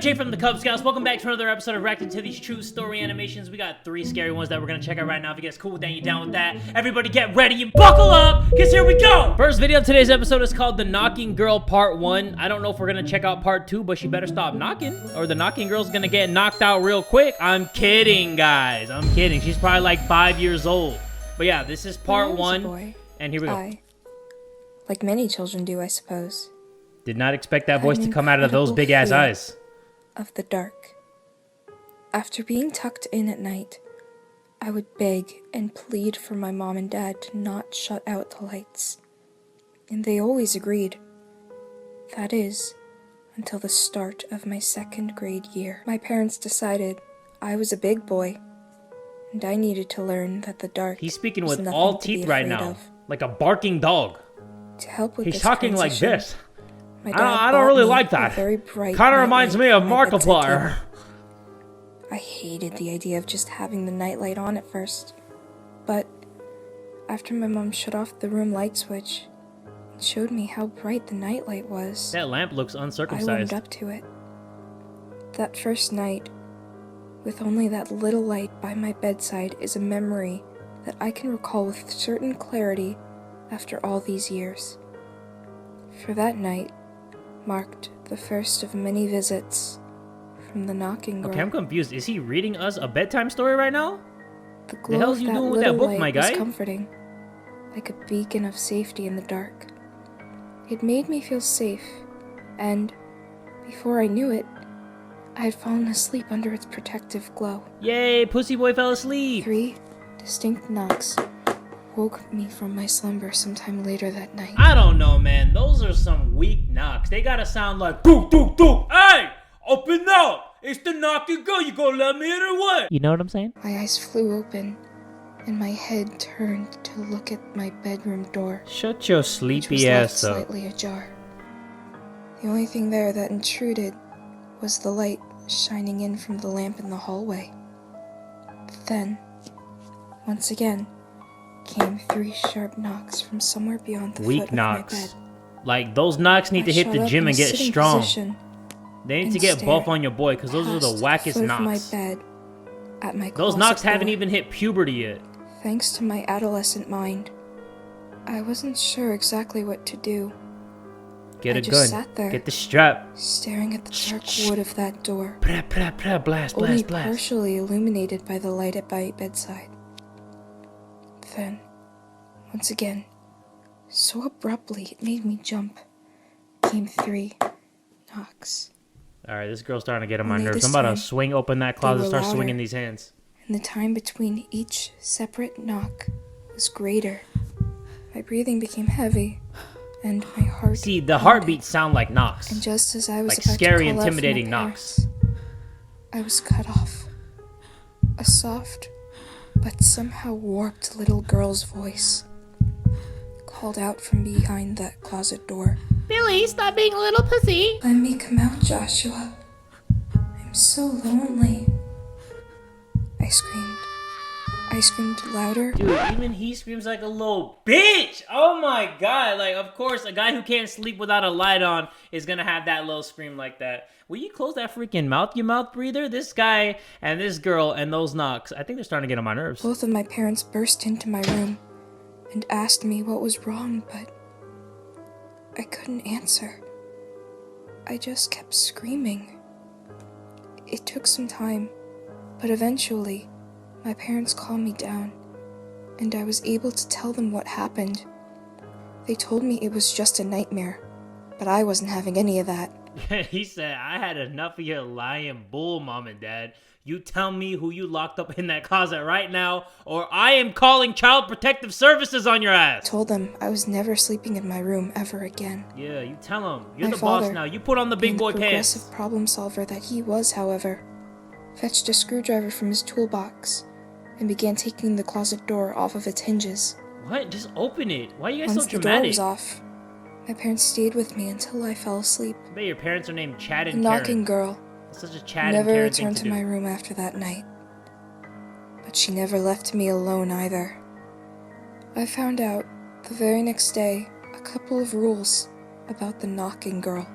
I'm Jay from the Kubz. Welcome back to another episode of Reacting to these true story animations. We got 3 scary ones that we're gonna check out right now. If you guys cool with that, you down with that? Everybody get ready and buckle up, cause here we go! First video of today's episode is called The Knocking Girl Part 1. I don't know if we're gonna check out Part 2, but she better stop knocking, or the knocking girl's gonna get knocked out real quick. I'm kidding, guys. I'm kidding. She's probably like 5 years old. But yeah, this is Part 1, boy, and here we go. Like many children do, I suppose. Did not expect that voice to come out of those big-ass eyes. Of the dark. After being tucked in at night, I would beg and plead for my mom and dad to not shut out the lights. And they always agreed. That is, until the start of my 2nd grade year. My parents decided I was a big boy, and I needed to learn that the dark. He's speaking with all teeth right now, like a barking dog. To help with He's talking like this. My dad I don't really like that. Kind of reminds me of Markiplier. I hated the idea of just having the nightlight on at first, but after my mom shut off the room light switch and showed me how bright the nightlight was, that lamp looks uncircumcised. I warmed up to it. That first night, with only that little light by my bedside, is a memory that I can recall with certain clarity after all these years. For that night marked the first of many visits from the knocking girl. Okay, I'm confused. Is he reading us a bedtime story right now? The glow of that doing with that book, my guy? was comforting, like a beacon of safety in the dark. It made me feel safe, and before I knew it, I had fallen asleep under its protective glow. Yay, Pussy Boy fell asleep! 3 distinct knocks woke me from my slumber sometime later that night. I don't know, man. Those are some weak knocks. They gotta sound like dook dook dook. Hey, open up! It's the knocking girl. You gonna let me in or what? You know what I'm saying? My eyes flew open, and my head turned to look at my bedroom door. Shut your sleepy which was ass left up. Slightly ajar. The only thing there that intruded was the light shining in from the lamp in the hallway. But then, once again, came 3 sharp knocks from somewhere beyond the Weak foot knocks. of my bed. Like, those knocks need to hit the gym and get strong. They need to get buff on your boy, because those are the wackest knocks. My bed at my those knocks haven't even hit puberty yet. Thanks to my adolescent mind, I wasn't sure exactly what to do. Get a just gun. Sat there, get the strap. Staring at the dark wood of that door. Blast, only blast. Partially illuminated by the light at my bedside. Then, once again, so abruptly it made me jump, came 3 knocks. Alright, this girl's starting to get on my nerves. I'm about to swing open that closet and start swinging these hands. And the time between each separate knock was greater. My breathing became heavy, and my heart See, the heartbeats sound like knocks. And just as I was like about scary, to call intimidating out for my knocks. I was cut off. A soft, but somehow warped little girl's voice called out from behind that closet door. Billy, stop being a little pussy. Let me come out, Joshua. I'm so lonely. I screamed. I screamed louder. Dude, even he screams like a little bitch. Oh my god. Like, of course, a guy who can't sleep without a light on is gonna have that little scream like that. Will you close that freaking mouth, you mouth breather? This guy and this girl and those knocks, I think they're starting to get on my nerves. Both of my parents burst into my room and asked me what was wrong, but I couldn't answer. I just kept screaming. It took some time, but eventually, my parents calmed me down, and I was able to tell them what happened. They told me it was just a nightmare, but I wasn't having any of that. He said, I had enough of your lying bull, mom and dad. You tell me who you locked up in that closet right now, or I am calling Child Protective Services on your ass. I told them I was never sleeping in my room ever again. Yeah, you tell them. You're My the boss father, now. You put on the big boy the pants. progressive problem solver that he was, however, fetched a screwdriver from his toolbox and began taking the closet door off of its hinges. What? Just open it. Why are you guys Once so the door dramatic? was off, my parents stayed with me until I fell asleep. I bet your parents are named Chad and The Karen. knocking girl That's such a Chad never and Karen returned thing to to my do. room after that night. But she never left me alone either. I found out the very next day a couple of rules about the knocking girl.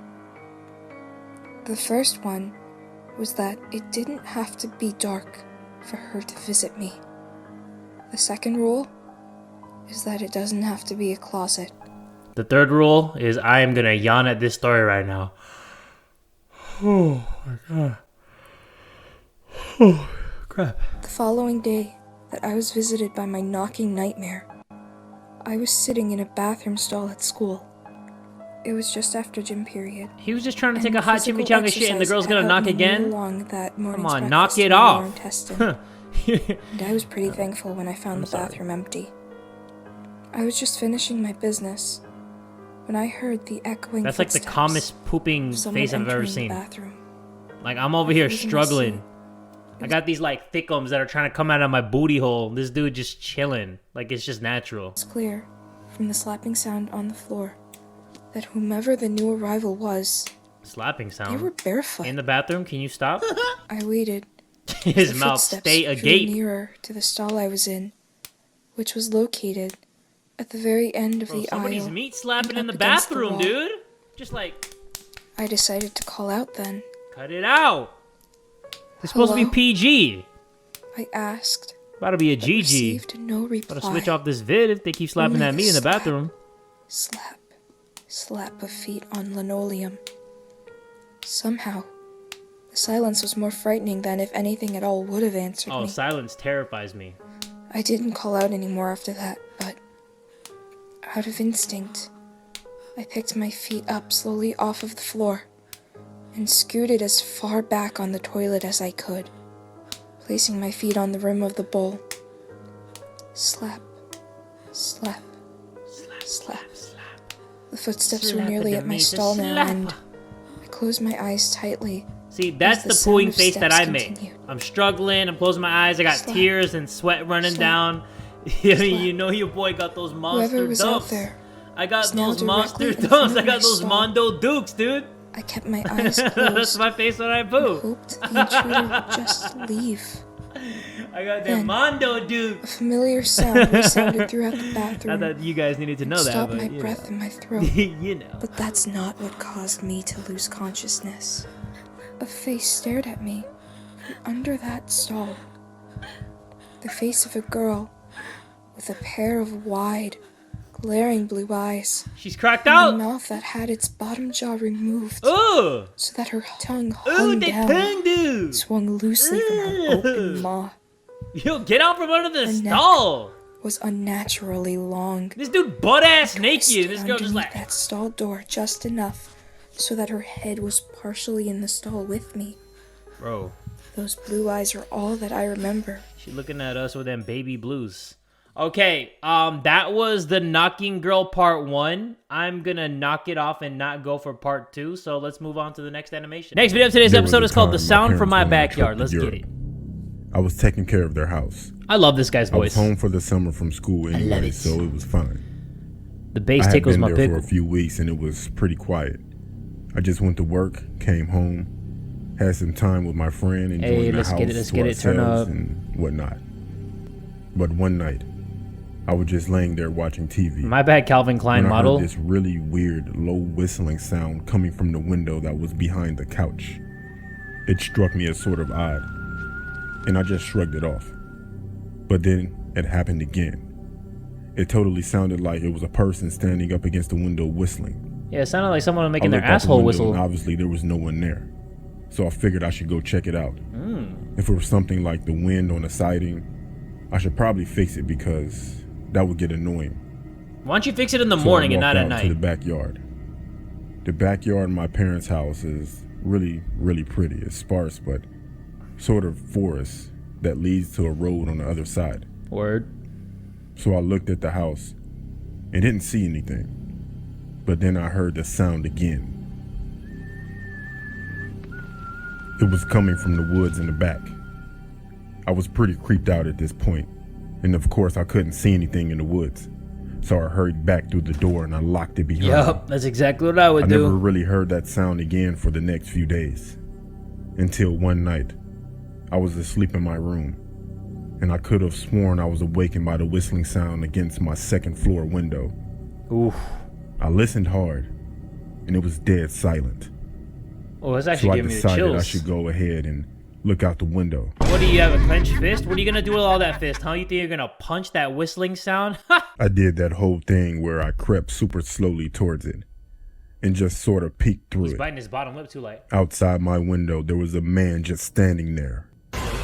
The first one was that it didn't have to be dark for her to visit me. The second rule is that it doesn't have to be a closet. The third rule is I am gonna yawn at this story right now. Oh my god. Oh, crap. The following day that I was visited by my knocking nightmare, I was sitting in a bathroom stall at school. It was just after gym period. He was just trying to take a hot chimichanga shit and the girl's gonna knock again? Come on, knock it off. And I was pretty thankful when I found the bathroom empty. I was just finishing my business when I heard the echoing That's like the footsteps calmest pooping of someone face I've ever entering the seen. bathroom. Like, I'm over here I was in my struggling. seat. I got these like thickums that are trying to come out of my booty hole. This dude just chilling. Like, it's just natural. It's clear from the slapping sound on the floor that whomever the new arrival was, Slapping they sound. were barefoot. In the bathroom, can you stop? I waited. His The mouth footsteps stay drew agape. nearer to the stall I was in, which was located at the very end of Bro, the somebody's aisle. meat slapping in and the up against the bathroom, wall. dude. Just like, I decided to call out then. cut it out. It's supposed to be Hello? PG. I asked, About to be a but GG. received no reply. Gotta switch off this vid if they keep slapping Only at me in the slap. bathroom. Slap, slap of feet on linoleum. Somehow, the silence was more frightening than if anything at all would have answered Oh, me. silence terrifies me. I didn't call out anymore after that, but out of instinct, I picked my feet up slowly off of the floor and scooted as far back on the toilet as I could, placing my feet on the rim of the bowl. Slap, slap, slap. The footsteps were nearly at my stall now, and I closed my eyes tightly. See, that's the the sound pooing of face that I steps make. continued. I'm struggling. I'm closing my eyes. I got Slap. tears and sweat running Slap. down. You know your boy got those monster Whoever was dumps. out there, I got was now those monster directly in front dumps. of I my got those stall. Mondo Dukes, dude. I kept my eyes That's closed my face when I and poop. hoped the intruder would just leave. I got the Then, Mondo A Dukes. familiar sound resounded throughout the I bathroom. thought you guys needed to know that, Stopped but my you breath know. in my throat. You know. But that's not what caused me to lose consciousness. A face stared at me from under that stall. The face of a girl with a pair of wide, glaring blue eyes She's cracked and a out. mouth that had its bottom jaw removed Ooh. so that her tongue Ooh, hung the down, tongue, dude. swung loosely from her open maw, Yo, get out from under the Her neck. stall. was unnaturally long. This dude butt ass Pressed naked. This girl just underneath like. that stall door just enough so that her head was partially in the stall with me. Bro, Those blue eyes are all that I remember. she looking at us with them baby blues. Okay, that was the knocking girl part 1. I'm gonna knock it off and not go for part 2. So let's move on to the next animation. Next video of today's There was episode a is called time "The Sound from My parents went on a Backyard." trip Let's to get Europe. it. I was taking care of their house. I love this guy's I was voice. home for the summer from school love anyway, it. so it was fine. The bass I had tickles been my there pickle. for a few weeks and it was pretty quiet. I just went to work, came home, had some time with my friend, enjoying Hey, the let's house get it, let's to get it, turn ourselves up. and whatnot. But one night, I was just laying there watching TV. My bad, Calvin Klein when I model. heard this really weird, low whistling sound coming from the window that was behind the couch. It struck me as sort of odd, and I just shrugged it off. But then it happened again. It totally sounded like it was a person standing up against the window whistling. Yeah, it sounded like someone I making their looked out the asshole window, whistle. and obviously there was no one there. So I figured I should go check it out. If it was something like the wind on the siding, I should probably fix it because that would get annoying. Why don't you fix it in the So morning I and not walked at out to the night? backyard. The backyard in my parents' house is really, really pretty. It's sparse, but sort of forest that leads to a road on the other side. Word. So I looked at the house and didn't see anything. But then I heard the sound again. It was coming from the woods in the back. I was pretty creeped out at this point, and of course I couldn't see anything in the woods. So I hurried back through the door and I locked it behind me. Yup, that's exactly what I would I do. never really heard that sound again for the next few days. Until one night, I was asleep in my room, and I could have sworn I was awakened by the whistling sound against my second floor window. Oof. I listened hard, and it was dead silent. Oh, it's So actually I giving me the decided chills. I should go ahead and look out the window. What do you have, a clenched fist? What are you gonna do with all that fist, huh? You think you're gonna punch that whistling sound? I did that whole thing where I crept super slowly towards it and just sort of peeked through He's it. biting his bottom lip too light. Outside my window, there was a man just standing there.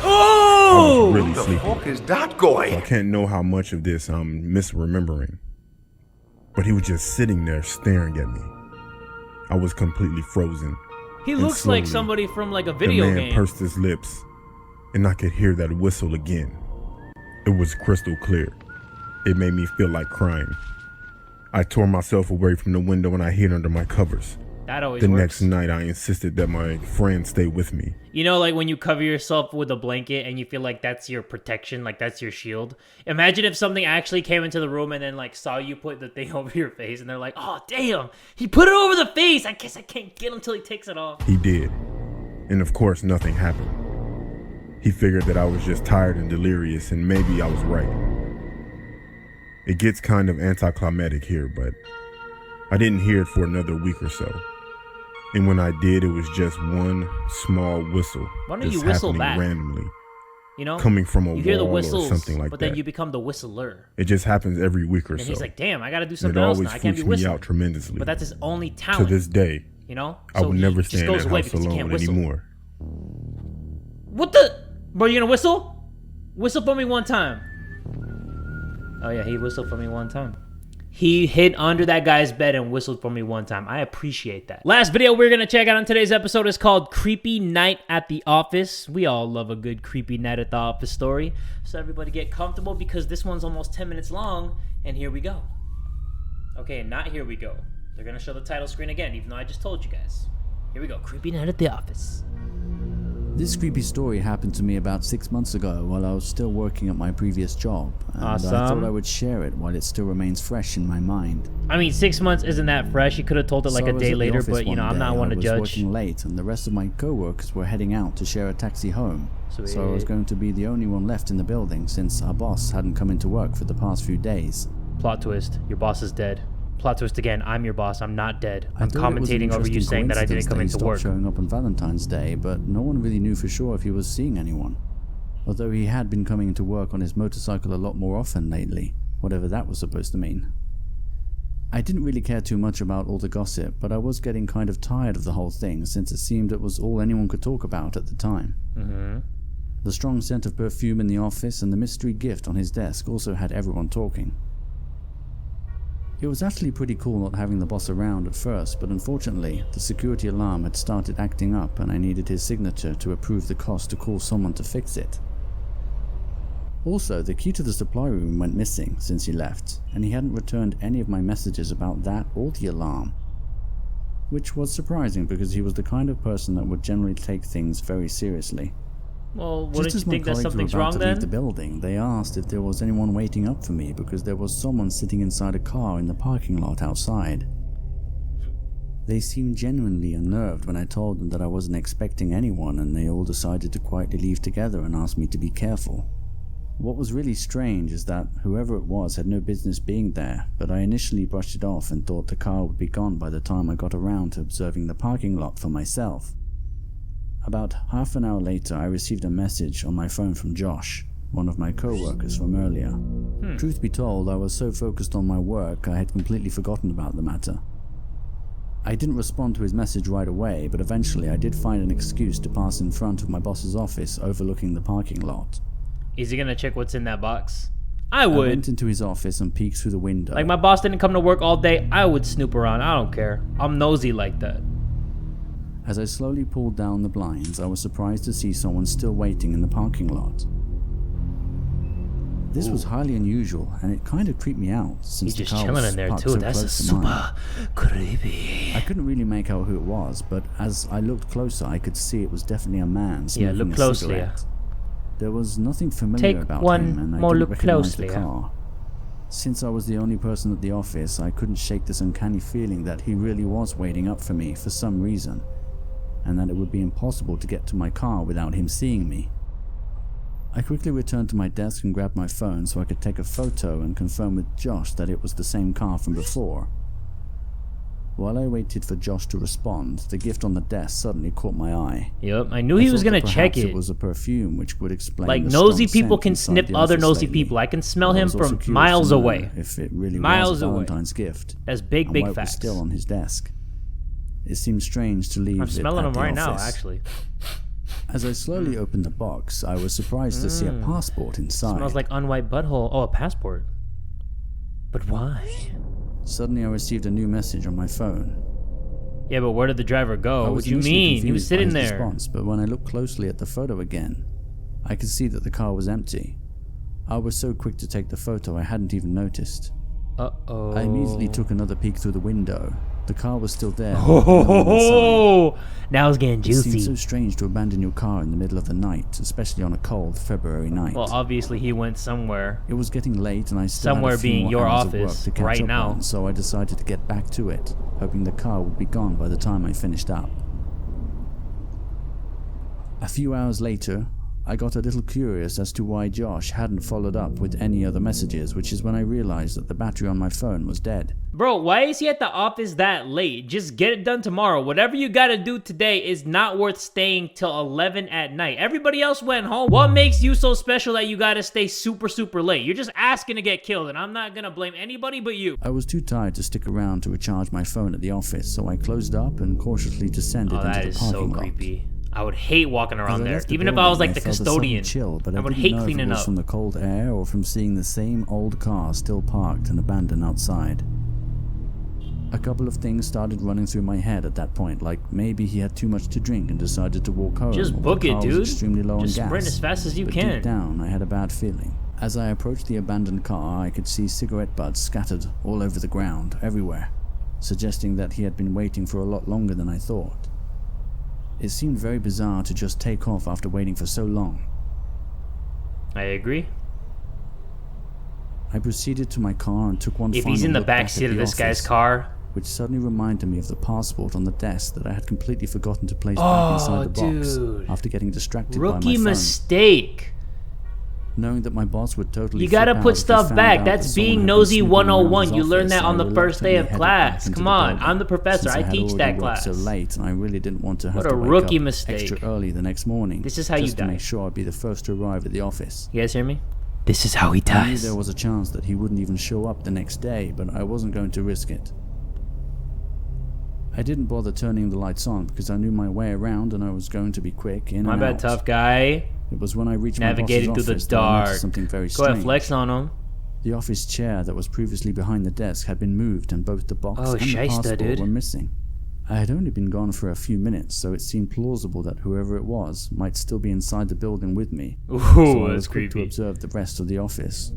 Oh! I was really The sleepy. fuck is that So I going? can't know how much of this I'm misremembering. But he was just sitting there staring at me. I was completely frozen. He And looks like slowly, somebody from like a The video man game. pursed his lips, and I could hear that whistle again. It was crystal clear. It made me feel like crying. I tore myself away from the window and I hid under my covers. That always The works. next night, I insisted that my friend stay with me. You know, like when you cover yourself with a blanket and you feel like that's your protection, like that's your shield. Imagine if something actually came into the room and then like saw you put the thing over your face and they're like, oh damn, he put it over the face. I guess I can't get him till he takes it off. He did. And of course, nothing happened. He figured that I was just tired and delirious, and maybe I was right. It gets kind of anticlimactic here, but I didn't hear it for another week or so. And when I did, it was just one small whistle. Why don't just you whistle happening back? randomly, You know? coming from a You hear the wall or whistles, something like but that. then you become the whistler. It just happens every week or And so. he's like, damn, I gotta do And something it else always now. I can't freaks be me whistling. out tremendously. But that's his only To talent. this day, You know? I would he never just stay in goes that away house because he can't alone whistle. anymore. What the? Bro, you gonna whistle? Whistle for me one time. Oh yeah, he whistled for me one time. He hid under that guy's bed and whistled for me one time. I appreciate that. Last video we're gonna check out on today's episode is called Creepy Night at the Office. We all love a good creepy night at the office story. So everybody get comfortable because this one's almost 10 minutes long, and here we go. Okay, not here we go. They're gonna show the title screen again, even though I just told you guys. Here we go, Creepy Night at the Office. This creepy story happened to me about 6 months ago while I was still working at my previous job, and I Awesome. thought I would share it while it still remains fresh in my mind. I mean, 6 months isn't that fresh. You could have told it like So I a was day at the later, office but you know, one I'm not day. one to I was judge. working late, and the rest of my co-workers were heading out to share a taxi home. So I was Sweet. going to be the only one left in the building since our boss hadn't come into work for the past few days. Plot twist, your boss is dead. Plot twist again, I'm your boss, I'm not dead. I I'm thought it was an commentating over you interesting saying that I didn't coincidence come he into stopped work. showing up on Valentine's Day, but no one really knew for sure if he was seeing anyone. Although he had been coming into work on his motorcycle a lot more often lately, whatever that was supposed to mean. I didn't really care too much about all the gossip, but I was getting kind of tired of the whole thing since it seemed it was all anyone could talk about at the time. The strong scent of perfume in the office and the mystery gift on his desk also had everyone talking. It was actually pretty cool not having the boss around at first, but unfortunately, the security alarm had started acting up and I needed his signature to approve the cost to call someone to fix it. Also, the key to the supply room went missing since he left, and he hadn't returned any of my messages about that or the alarm. Which was surprising because he was the kind of person that would generally take things very seriously. Well, Just wouldn't as you my think that colleagues were something's about wrong to leave the then? building, they asked if there was anyone waiting up for me because there was someone sitting inside a car in the parking lot outside. They seemed genuinely unnerved when I told them that I wasn't expecting anyone, and they all decided to quietly leave together and asked me to be careful. What was really strange is that whoever it was had no business being there, but I initially brushed it off and thought the car would be gone by the time I got around to observing the parking lot for myself. About half an hour later, I received a message on my phone from Josh, one of my co-workers from earlier. Truth be told, I was so focused on my work, I had completely forgotten about the matter. I didn't respond to his message right away, but eventually I did find an excuse to pass in front of my boss's office overlooking the parking lot. Is he gonna check what's in that box? I I would. went into his office and peeked through the window. Like, my boss didn't come to work all day, I would snoop around. I don't care. I'm nosy like that. As I slowly pulled down the blinds, I was surprised to see someone still waiting in the parking lot. This was highly unusual, and it kind of creeped me out since He's the just car chilling was in there parked too. so That's close to mine. super creepy. I couldn't really make out who it was, but as I looked closer, I could see it was definitely a man smoking look a closely, cigarette. There was nothing familiar Take about one him, and I more didn't look recognize closely, the yeah. car. Since I was the only person at the office, I couldn't shake this uncanny feeling that he really was waiting up for me for some reason, and that it would be impossible to get to my car without him seeing me. I quickly returned to my desk and grabbed my phone so I could take a photo and confirm with Josh that it was the same car from before. While I waited for Josh to respond, the gift on the desk suddenly caught my eye. Yep, I knew he was gonna check it. It was a perfume, which would explain like the nosy strong people scent can inside snip the other office nosy lately. people. I can smell But I him was also from curious miles to know away. If it really Miles was a away. Valentine's gift. That's big, and big why it was facts. still on his desk. It seemed strange to leave I'm smelling it him at the right now, office. actually. As I slowly opened the box, I was surprised to see a passport inside. Smells like unwiped butthole. Oh, a passport. But why? Suddenly I received a new message on my phone. Yeah, but where did the driver I go? was What do you initially mean? He was confused by sitting his there. response, but when I looked closely at the photo again, I could see that the car was empty. I was so quick to take the photo I hadn't even noticed. Uh-oh. I immediately took another peek through the window. The car was still there. No one inside. Oh, now it's getting It seemed juicy. so strange to abandon your car in the middle of the night, especially on a cold February night. Well, obviously he went somewhere. It was getting late and I still Somewhere had a few being more your hours of work office to catch right up now. on, so I decided to get back to it, hoping the car would be gone by the time I finished up. A few hours later, I got a little curious as to why Josh hadn't followed up with any other messages, which is when I realized that the battery on my phone was dead. Bro, why is he at the office that late? Just get it done tomorrow. Whatever you gotta do today is not worth staying till 11 at night. Everybody else went home. What makes you so special that you gotta stay super, super late? You're just asking to get killed, and I'm not gonna blame anybody but you. I was too tired to stick around to recharge my phone at the office, so I closed up and cautiously descended Oh, into that the is parking so lot. creepy. I would hate walking As around I there, left the even if I was like the building, felt a custodian. sudden chill, but I would didn't hate know if cleaning it was up. from the cold air or from seeing the same old car still parked and abandoned outside. A couple of things started running through my head at that point, like maybe he had too much to drink and decided to walk home. Just or book the it, car was dude. extremely low Just on gas. sprint as fast as you But can. deep down, I had a bad feeling. As I approached the abandoned car, I could see cigarette butts scattered all over the ground, everywhere, suggesting that he had been waiting for a lot longer than I thought. It seemed very bizarre to just take off after waiting for so long. I agree. I proceeded to my car and took one If final he's in the look back back at seat of the this guy's office, car, which suddenly reminded me of the passport on the desk that I had completely forgotten to place back inside the box dude. after getting distracted by my rookie phone. mistake. Knowing that my boss would totally You gotta flip out put if he stuff found back. out That's that someone being had been nosy snooping around 101. his You learned office, that on I the first day of reluctantly headed class. back into Come the on, building, I'm the professor. since I had teach already that worked class. so late, and I really didn't want to have What to a wake rookie up mistake. extra early the next morning. This is how you just to die. make sure I'd be the first to arrive at the office. You guys hear me? This is how he I knew dies. there was a chance that he wouldn't even show up the next day, but I wasn't going to risk it. I didn't bother turning the lights on because I knew my way around and I was going to be quick in My and bad, out. tough guy. It was when I reached Navigating my through boss's the office that I noticed dark. something very Go ahead, strange. flex on him. The office chair that was previously behind the desk had been moved and both the box Oh, and the shyster, passport dude. were missing. I had only been gone for a few minutes, so it seemed plausible that whoever it was might still be inside the building with me. Ooh, So I was that's quick to creepy. observe the rest of the office.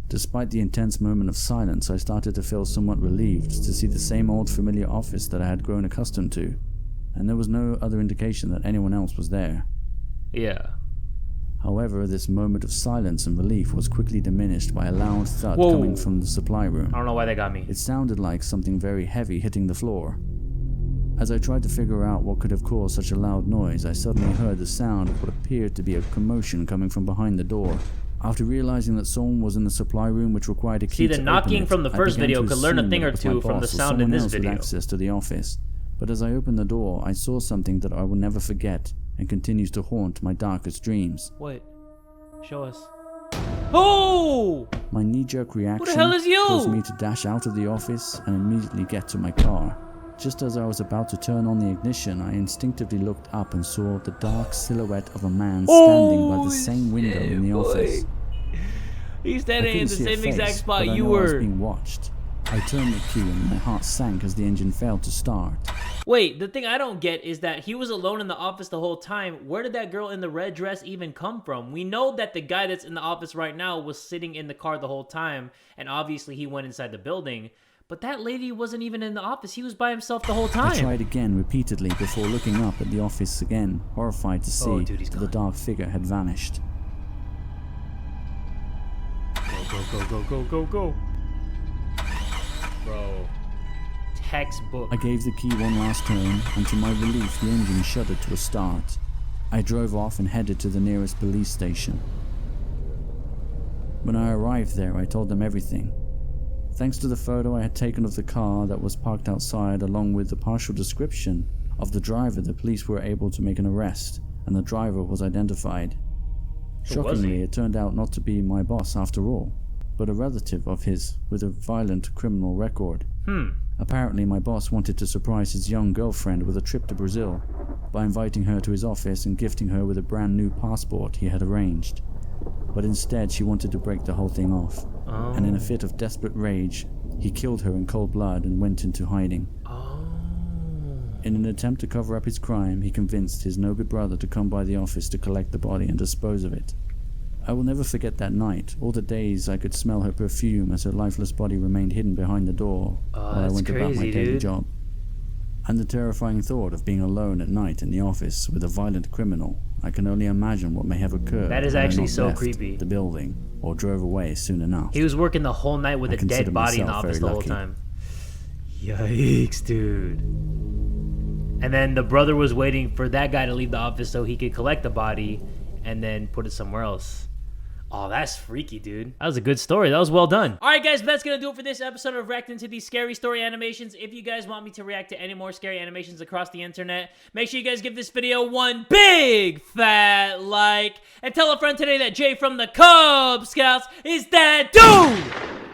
Despite the intense moment of silence, I started to feel somewhat relieved to see the same old familiar office that I had grown accustomed to, and there was no other indication that anyone else was there. Yeah. However, this moment of silence and relief was quickly diminished by a loud thud Whoa. coming from the supply room. I don't know why they got me. It sounded like something very heavy hitting the floor. As I tried to figure out what could have caused such a loud noise, I suddenly heard the sound of what appeared to be a commotion coming from behind the door. After realizing that someone was in the supply room which required a key See, the to knocking open it, from the I first began video to could learn a assume thing that or it was my two from the boss or sound in someone this else with video. access to the office. But as I opened the door, I saw something that I will never forget and continues to haunt my darkest dreams. What? Show us. Oh! My knee-jerk reaction hell is you? caused me to dash out of the office and immediately get to my car. Just as I was about to turn on the ignition, I instinctively looked up and saw the dark silhouette of a man standing by the same window in the office. He's I standing in couldn't the see a same exact face, spot but I you knew I was were. being watched. I turned the key and my heart sank as the engine failed to start. Wait, the thing I don't get is that he was alone in the office the whole time. Where did that girl in the red dress even come from? We know that the guy that's in the office right now was sitting in the car the whole time, and obviously he went inside the building. But that lady wasn't even in the office. He was by himself the whole I time. tried again repeatedly before looking up at the office again, horrified to see Oh, dude, he's that the gone. dark figure had vanished. Go. Bro. Textbook. I gave the key one last turn, and to my relief, the engine shuddered to a start. I drove off and headed to the nearest police station. When I arrived there, I told them everything. Thanks to the photo I had taken of the car that was parked outside, along with the partial description of the driver, the police were able to make an arrest, and the driver was identified. Shockingly, it turned out not to be my boss after all, but a relative of his with a violent criminal record. Apparently, my boss wanted to surprise his young girlfriend with a trip to Brazil by inviting her to his office and gifting her with a brand new passport he had arranged. But instead, she wanted to break the whole thing off, and in a fit of desperate rage, he killed her in cold blood and went into hiding. In an attempt to cover up his crime, he convinced his no-good brother to come by the office to collect the body and dispose of it. I will never forget that night, or the days I could smell her perfume as her lifeless body remained hidden behind the door while I went about my daily job. And the terrifying thought of being alone at night in the office with a violent criminal, I can only imagine what may have occurred. That is when I actually not so left creepy. the building or drove away soon enough. He was working the whole night with I a dead consider body in the myself office very the whole lucky. time. Yikes, dude. And then the brother was waiting for that guy to leave the office so he could collect the body and then put it somewhere else. Oh, that's freaky, dude. That was a good story. That was well done. All right, guys, that's going to do it for this episode of Reacting to these scary story animations. If you guys want me to react to any more scary animations across the internet, make sure you guys give this video one big fat like and tell a friend today that Jay from the Kubz Scouts is that dude.